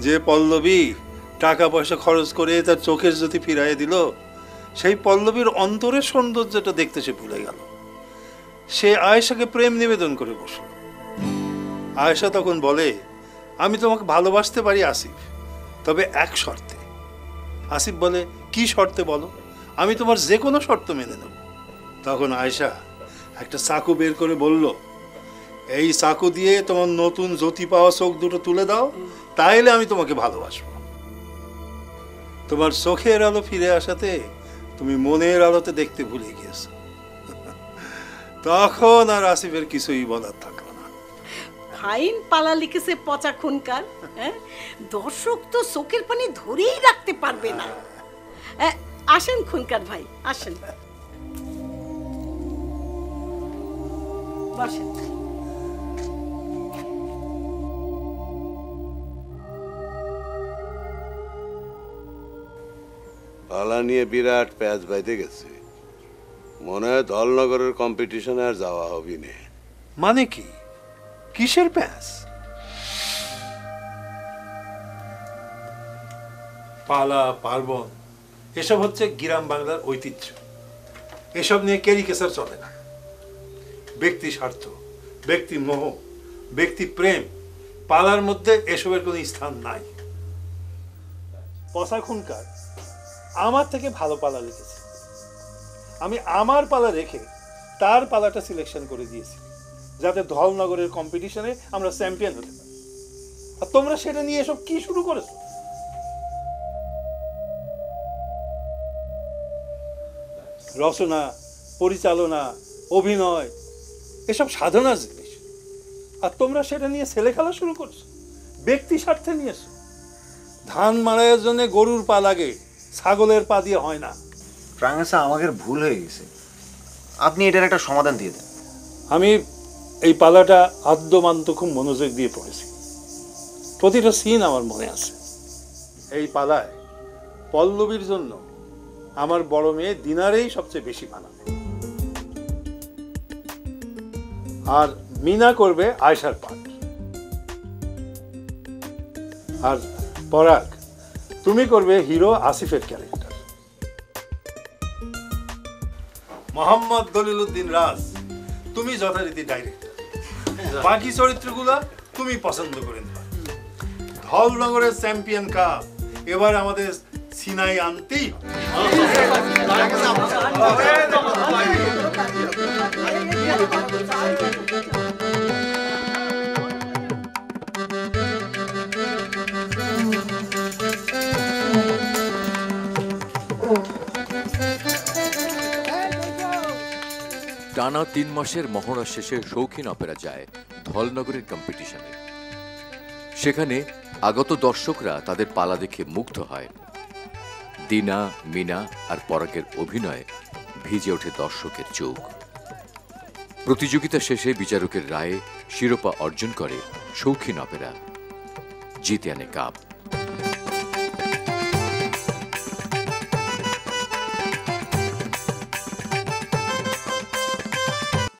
যে পল্লবী টাকা পয়সা খরচ করে তার চোখের জ্যোতি ফিরাইয়ে দিল, সেই পল্লবীর অন্তরের সৌন্দর্যটা দেখতে সে ভুলে গেল। সে আয়েশাকে প্রেম নিবেদন করে বসল। আয়েশা তখন বলে, আমি তোমাকে ভালোবাসতে পারি আসিফ, তবে এক শর্তে। আসিফ বলে, কি শর্তে বলো, আমি তোমার যে কোনো শর্ত মেনে নেব। তখন আয়েশা একটা চাকু বের করে বলল, এই চাকু দিয়ে তোমার নতুন জ্যোতি পাওয়া চোখ দুটো তুলে দাও, তাইলে আমি তোমাকে ভালোবাসবো। তোমার চোখের আলো ফিরে আসাতে তুমি মনের আলোতে দেখতে ভুলে গিয়েছো। তখন আর আসিফের কিছুই বলার থাকলো না। ফাইন পালা লিখেছে পচা খুনকার। দর্শক তো চোখের পানি ধরেই রাখতে পারবে না। আসেন খুনকার ভাই, আসেন, বসেন। পালা নিয়ে বিরাট প্যাচ বাইতে গেছে, মনে হয় ধলনগরের কম্পিটিশনে আর যাওয়া হবি না। মানে কি, কিসের প্যাঁচ? পালা পার্বণ এসব হচ্ছে গ্রাম বাংলার ঐতিহ্য। এসব নিয়ে ক্যারিকেচার চলে না। ব্যক্তি স্বার্থ, ব্যক্তি মোহ, ব্যক্তি প্রেম, পালার মধ্যে এসবের কোনো স্থান নাই। পচা খুনকার আমার থেকে ভালো পালা লিখেছে। আমি আমার পালা রেখে তার পালাটা সিলেকশন করে দিয়েছি, যাতে ধলনগরের কম্পিটিশনে আমরা চ্যাম্পিয়ন হতে পারি। আর তোমরা সেটা নিয়ে এসব কি শুরু করেছো? রচনা, পরিচালনা, অভিনয় এসব সাধনার জিনিস, আর তোমরা সেটা নিয়ে ছেলে খেলা শুরু করছো, ব্যক্তি স্বার্থে নিয়েছো। ধান মাড়াইয়ের জন্য গরুর পা লাগে, ছাগলের পা দিয়ে হয় না। ফ্রাঙ্গাসা, আমাদের ভুল হয়ে গেছে, আপনি এটার একটা সমাধান দিয়ে দেন। আমি এই পালাটা আদ্যমান্ত খুব মনোযোগ দিয়ে পড়েছি, প্রতিটা সিন আমার মনে আছে। এই পালায় পল্লবীর জন্য আমার বড় মেয়ে দিনারেই সবচেয়ে বেশি মানাবে, আর মিনা করবে আয়েশার পাঠ। আর পরাগ, তুমি করবে হিরো আসিফের ক্যারেক্টার। মোহাম্মদ দলিলউদ্দিন রাজ, তুমি যথারীতি ডাইরেক্টর। বাকি চরিত্রগুলো তুমি পছন্দ করে নেবা। ধলনগরের চ্যাম্পিয়ন কাপ এবার আমাদের সিনাই আনতেই। টানা 3 মাসের মহড়া শেষে শৌখিন অপেরা যায় ধলনগরের কম্পিটিশনে। সেখানে আগত দর্শকরা তাদের পালা দেখে মুগ্ধ হয়। দিনা, মিনা আর পরাগের অভিনয়ে ভিজে ওঠে দর্শকের চোখ। প্রতিযোগিতা শেষে বিচারকের রায়ে শিরোপা অর্জন করে শৌখিন অপেরা, জিতে আনে কাপ।